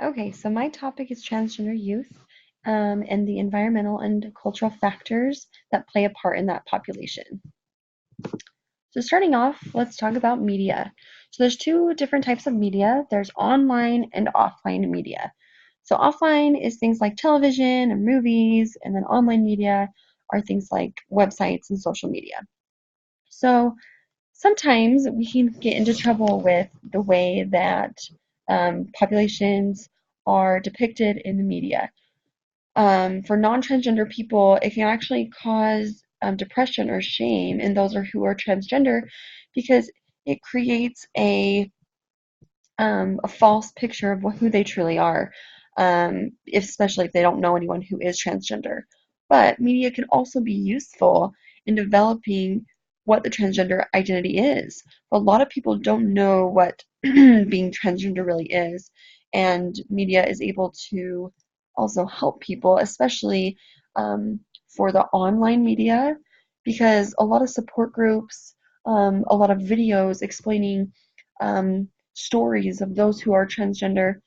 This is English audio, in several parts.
Okay, so my topic is transgender youth and the environmental and cultural factors that play a part in that population. So starting off, let's talk about media. So there's two different types of media. There's online and offline media. So offline is things like television and movies, and then online media are things like websites and social media. So sometimes we can get into trouble with the way that populations are depicted in the media. For non-transgender people, it can actually cause depression or shame in those who are transgender because it creates a false picture of who they truly are, especially if they don't know anyone who is transgender. But media can also be useful in developing what the transgender identity is. A lot of people don't know what being transgender really is, and media is able to also help people, especially for the online media, because a lot of support groups, a lot of videos explaining stories of those who are transgender.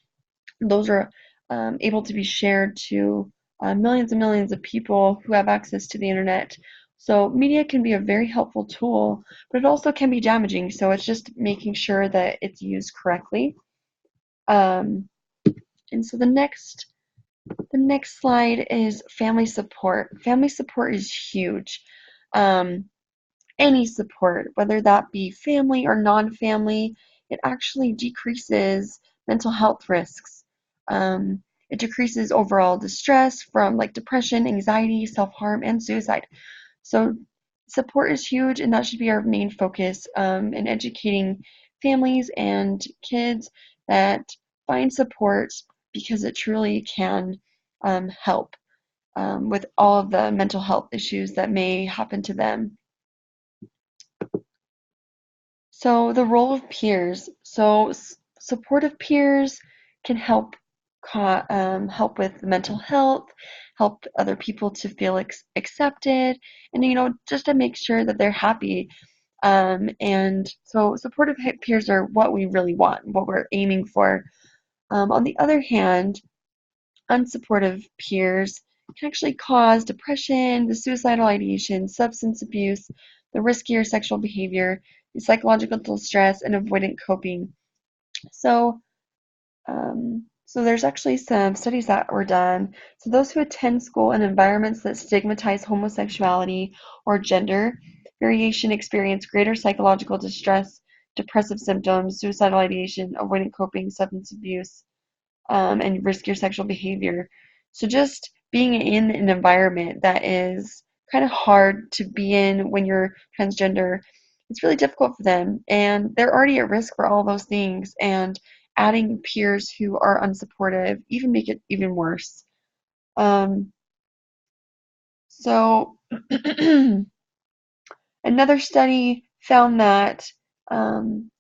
Those are able to be shared to millions and millions of people who have access to the internet. So media can be a very helpful tool, but it also can be damaging. So it's just making sure that it's used correctly. Um, and so the next slide is family support. Family support is huge. Um, any support, whether that be family or non-family, it actually decreases mental health risks. It decreases overall distress from like depression, anxiety, self-harm, and suicide. So support is huge, and that should be our main focus in educating families and kids that find support because it truly can help with all of the mental health issues that may happen to them. So the role of peers. So supportive peers can help with mental health, help other people to feel accepted, and just to make sure that they're happy. And so supportive peers are what we really want, what we're aiming for. On the other hand, unsupportive peers can actually cause depression, the suicidal ideation, substance abuse, the riskier sexual behavior, the psychological distress, and avoidant coping. So, so there's actually some studies that were done. So those who attend school in environments that stigmatize homosexuality or gender variation experience greater psychological distress, depressive symptoms, suicidal ideation, avoidant coping, substance abuse, and riskier sexual behavior. So just being in an environment that is kind of hard to be in when you're transgender, it's really difficult for them, and they're already at risk for all those things. And adding peers who are unsupportive even make it even worse. Um, so another study found that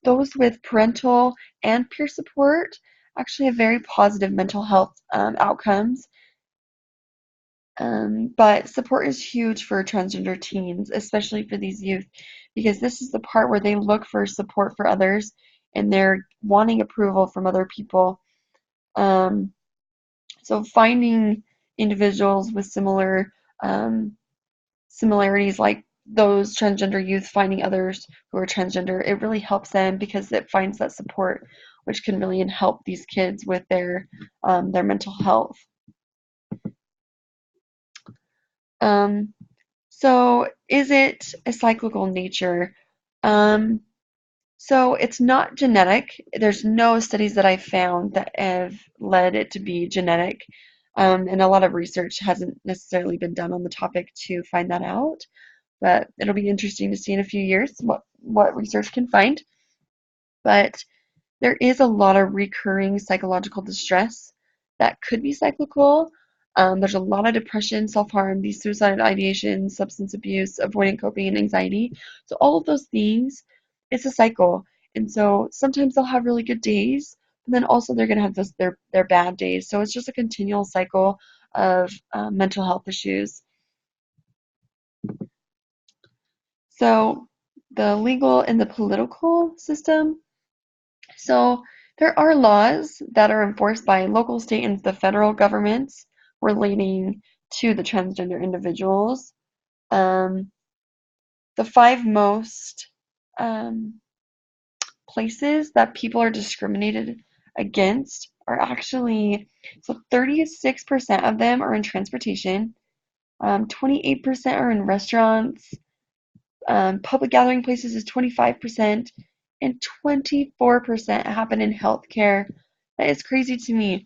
those with parental and peer support actually have very positive mental health outcomes. But support is huge for transgender teens, especially for these youth, because this is the part where they look for support for others and they're wanting approval from other people. Um, so finding individuals with um, similarities like those transgender youth finding others who are transgender, it really helps them because it finds that support, which can really help these kids with their mental health. Um, so is it a cyclical nature? Um, so it's not genetic. There's no studies that I found that have led it to be genetic. And a lot of research hasn't necessarily been done on the topic to find that out. But it'll be interesting to see in a few years what research can find. But there is a lot of recurring psychological distress that could be cyclical. There's a lot of depression, self-harm, these suicide ideation, substance abuse, avoidant coping, and anxiety. So all of those things, it's a cycle. And so sometimes they'll have really good days, but then also they're going to have their bad days. So it's just a continual cycle of mental health issues. So the legal and the political system. So There are laws that are enforced by local, state, and the federal governments relating to the transgender individuals. Um, the five most um, places that people are discriminated against are actually, so 36% of them are in transportation, 28% are in restaurants, public gathering places is 25%, and 24% happen in healthcare. That is crazy to me.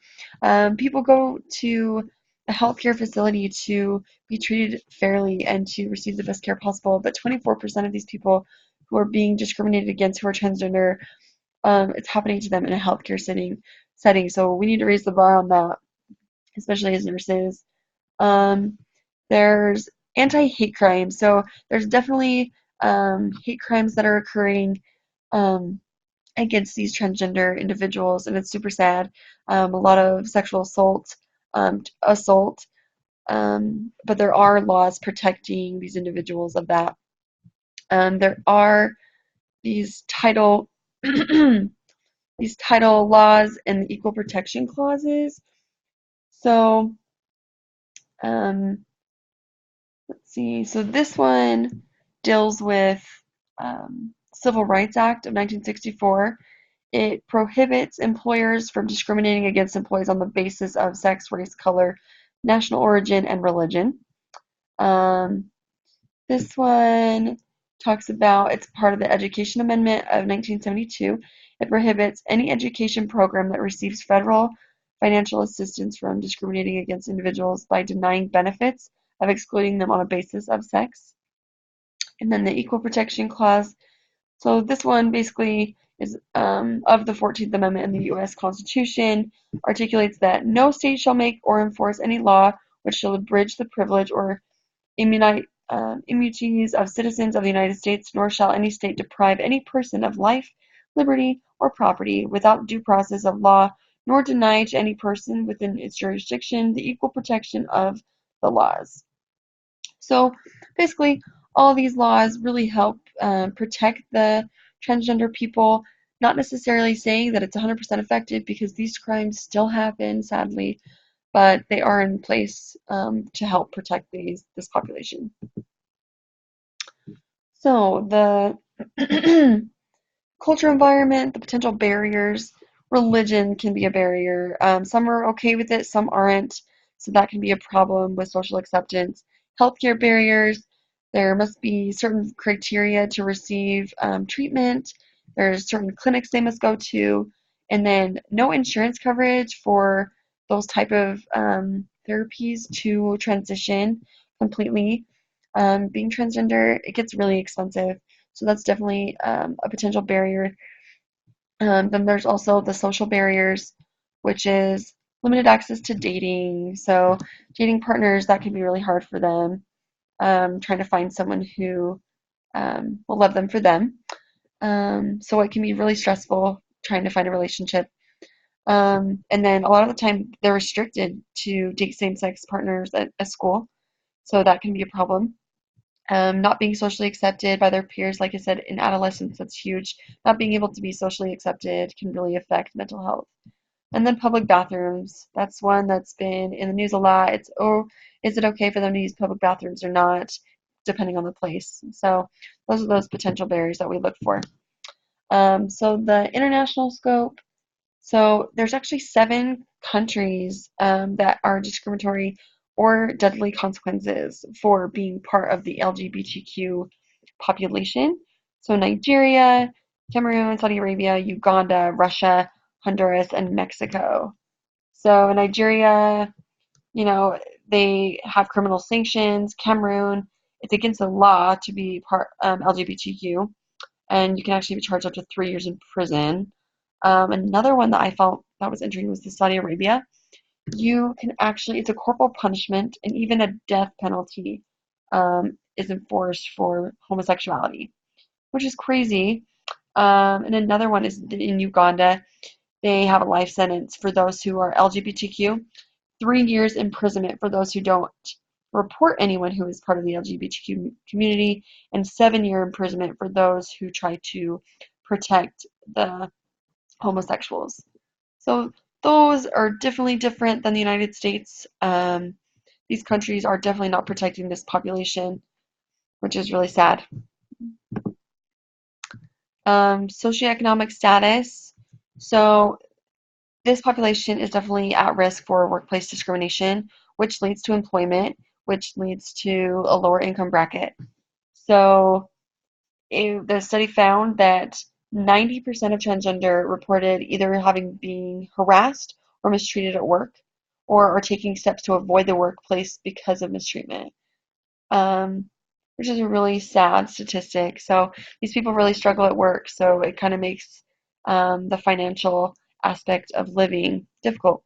People go to a healthcare facility to be treated fairly and to receive the best care possible, but 24% of these people who are being discriminated against who are transgender, it's happening to them in a healthcare setting. So we need to raise the bar on that, especially as nurses. Um, there's anti-hate crimes. So there's definitely hate crimes that are occurring um, against these transgender individuals, and it's super sad. A lot of sexual assault, but there are laws protecting these individuals of that. There are these title these title laws and the equal protection clauses. So um, let's see. So this one deals with Civil Rights Act of 1964. It prohibits employers from discriminating against employees on the basis of sex, race, color, national origin, and religion. Um, this one talks about, it's part of the Education Amendment of 1972. It prohibits any education program that receives federal financial assistance from discriminating against individuals by denying benefits of excluding them on a basis of sex. And then the Equal Protection Clause. So this one basically is of the 14th Amendment in the U.S. Constitution, articulates that no state shall make or enforce any law which shall abridge the privilege or immunities of citizens of the United States, nor shall any state deprive any person of life, liberty, or property without due process of law, nor deny to any person within its jurisdiction the equal protection of the laws. So basically, all these laws really help protect the transgender people, not necessarily saying that it's 100% effective because these crimes still happen, sadly, but they are in place to help protect this population. So the culture environment, the potential barriers, religion can be a barrier. Some are okay with it, some aren't. So that can be a problem with social acceptance. Healthcare barriers, there must be certain criteria to receive treatment. There's certain clinics they must go to. And then no insurance coverage for those type of therapies to transition completely. Being transgender, it gets really expensive. So that's definitely a potential barrier. Then there's also the social barriers, which is limited access to dating. So dating partners, that can be really hard for them. Trying to find someone who will love them for them. So it can be really stressful trying to find a relationship. And then a lot of the time they're restricted to date same-sex partners at school. So that can be a problem. Not being socially accepted by their peers, like I said, in adolescence, that's huge. Not being able to be socially accepted can really affect mental health. And then public bathrooms, that's one that's been in the news a lot. It's, oh, is it okay for them to use public bathrooms or not, depending on the place. So those are those potential barriers that we look for. So the international scope, so there's actually 7 countries that are discriminatory or deadly consequences for being part of the LGBTQ population. So Nigeria, Cameroon, Saudi Arabia, Uganda, Russia, Honduras, and Mexico. So in Nigeria, you know, they have criminal sanctions. Cameroon, it's against the law to be part LGBTQ, and you can actually be charged up to 3 years in prison. Another one that I felt that was interesting was the Saudi Arabia. You can actually, it's a corporal punishment, and even a death penalty is enforced for homosexuality, which is crazy. And another one is in Uganda. They have a life sentence for those who are LGBTQ, 3 years imprisonment for those who don't report anyone who is part of the LGBTQ community, and 7-year imprisonment for those who try to protect the homosexuals. So those are definitely different than the United States. These countries are definitely not protecting this population, which is really sad. Socioeconomic status. So this population is definitely at risk for workplace discrimination, which leads to employment, which leads to a lower income bracket. So the study found that 90% of transgender reported either having been harassed or mistreated at work, or are taking steps to avoid the workplace because of mistreatment, um, which is a really sad statistic. So these people really struggle at work, so it kind of makes the financial aspect of living difficult.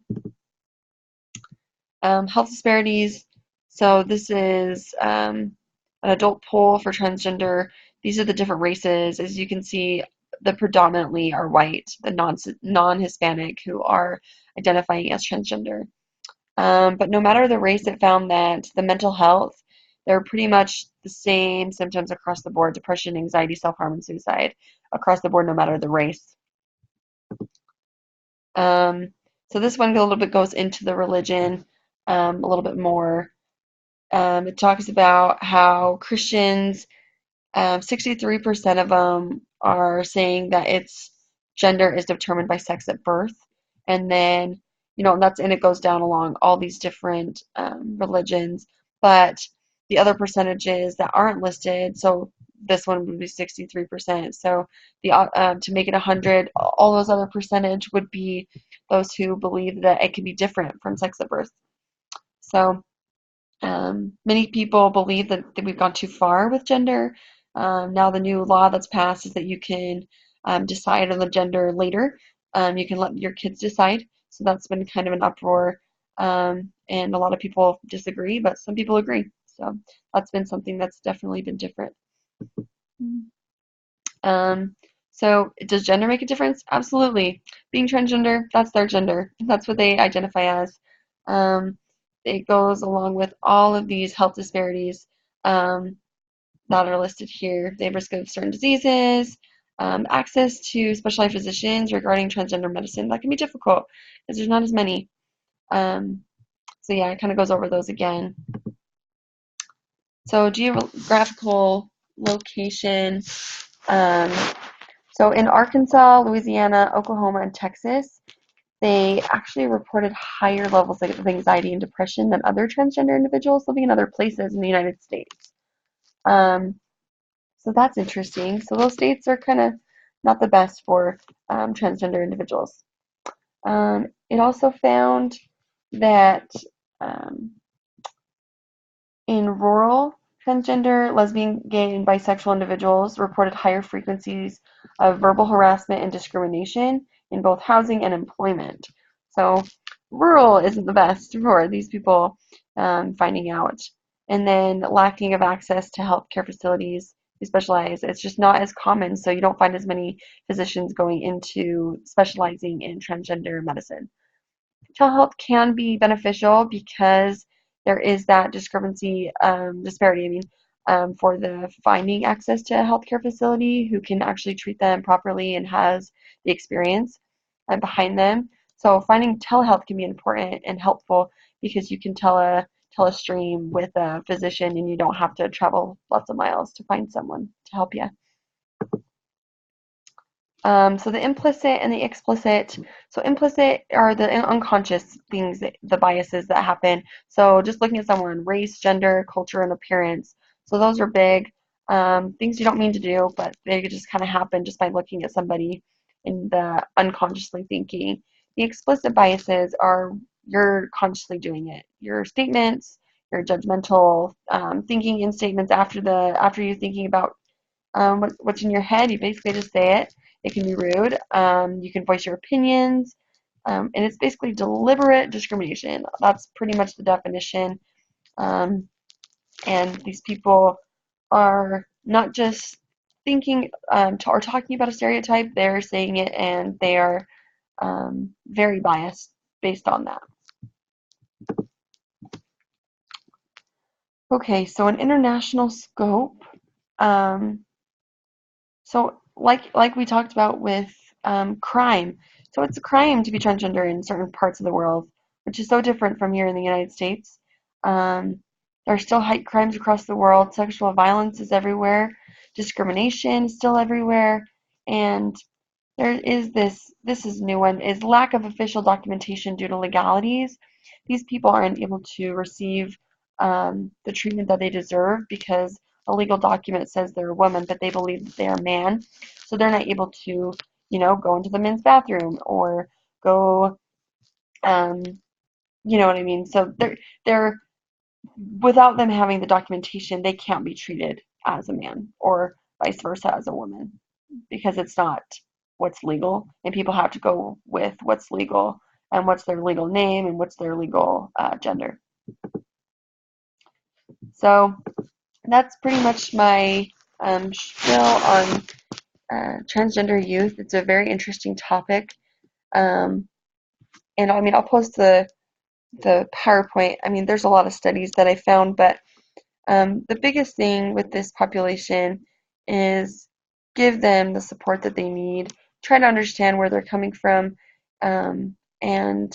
Health disparities. So this is an adult poll for transgender. These are the different races. As you can see, the predominantly are white, the non-Hispanic who are identifying as transgender. But no matter the race, it found that the mental health, they're pretty much the same symptoms across the board: depression, anxiety, self-harm, and suicide across the board, no matter the race. Um, so this one a little bit goes into the religion a little bit more. It talks about how Christians, 63% of them are saying that its gender is determined by sex at birth. And then, and it goes down along all these different religions. But the other percentages that aren't listed, so this one would be 63%. So to make it 100, all those other percentage would be those who believe that it can be different from sex at birth. So many people believe that we've gone too far with gender. Now the new law that's passed is that you can decide on the gender later. You can let your kids decide. So that's been kind of an uproar, and a lot of people disagree, but some people agree. So that's been something that's definitely been different. Um, so does gender make a difference? Absolutely. Being transgender, that's their gender. That's what they identify as. Um, it goes along with all of these health disparities um, that are listed here. They have risk of certain diseases, access to specialized physicians regarding transgender medicine. That can be difficult because there's not as many. Um, so yeah, it kind of goes over those again. So geographical location. Um, So in Arkansas, Louisiana, Oklahoma, and Texas, they actually reported higher levels of anxiety and depression than other transgender individuals living in other places in the United States. Um, so that's interesting. So those states are kind of not the best for transgender individuals. It also found that um, in rural, transgender, lesbian, gay, and bisexual individuals reported higher frequencies of verbal harassment and discrimination in both housing and employment. So rural isn't the best for these people finding out. And then lacking of access to healthcare facilities who specialize. It's just not as common, so you don't find as many physicians going into specializing in transgender medicine. Telehealth can be beneficial because there is that disparity, for the finding access to a healthcare facility who can actually treat them properly and has the experience behind them. So finding telehealth can be important and helpful because you can telestream with a physician and you don't have to travel lots of miles to find someone to help you. So the implicit and the explicit. So implicit are the unconscious things, the biases that happen. So just looking at someone, race, gender, culture, and appearance. So those are big things you don't mean to do, but they just kind of happen just by looking at somebody and the unconsciously thinking. The explicit biases are you're consciously doing it. Your statements, your judgmental thinking in statements after you thinking about what's in your head. You basically just say it. It can be rude. You can voice your opinions. And it's basically deliberate discrimination. That's pretty much the definition. Um, and these people are not just thinking or talking about a stereotype, they're saying it and they are very biased based on that. Okay, so an international scope. Um, So like we talked about with crime. So it's a crime to be transgender in certain parts of the world, which is so different from here in the United States. Um, there are still hate crimes across the world. Sexual violence is everywhere. Discrimination is still everywhere. And there is this is a new one, is lack of official documentation due to legalities. These people aren't able to receive the treatment that they deserve because a legal document says they're a woman, but they believe that they're a man. So they're not able to, go into the men's bathroom or go, um, you know what I mean? So they're without them having the documentation, they can't be treated as a man or vice versa as a woman because it's not what's legal, and people have to go with what's legal and what's their legal name and what's their legal gender. So that's pretty much my spiel on transgender youth. It's a very interesting topic, um, and I mean I'll post the PowerPoint. I mean there's a lot of studies that I found, but the biggest thing with this population is give them the support that they need, try to understand where they're coming from, and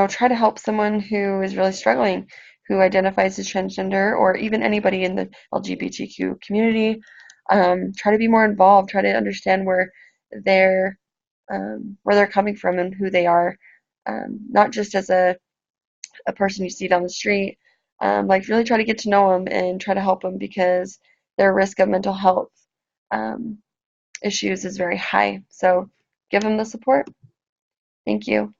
try to help someone who is really struggling, who identifies as transgender, or even anybody in the LGBTQ community. Try to be more involved, try to understand they're where they're coming from and who they are, not just as a person you see down the street. Like really try to get to know them and try to help them because their risk of mental health um, issues is very high. So give them the support. Thank you.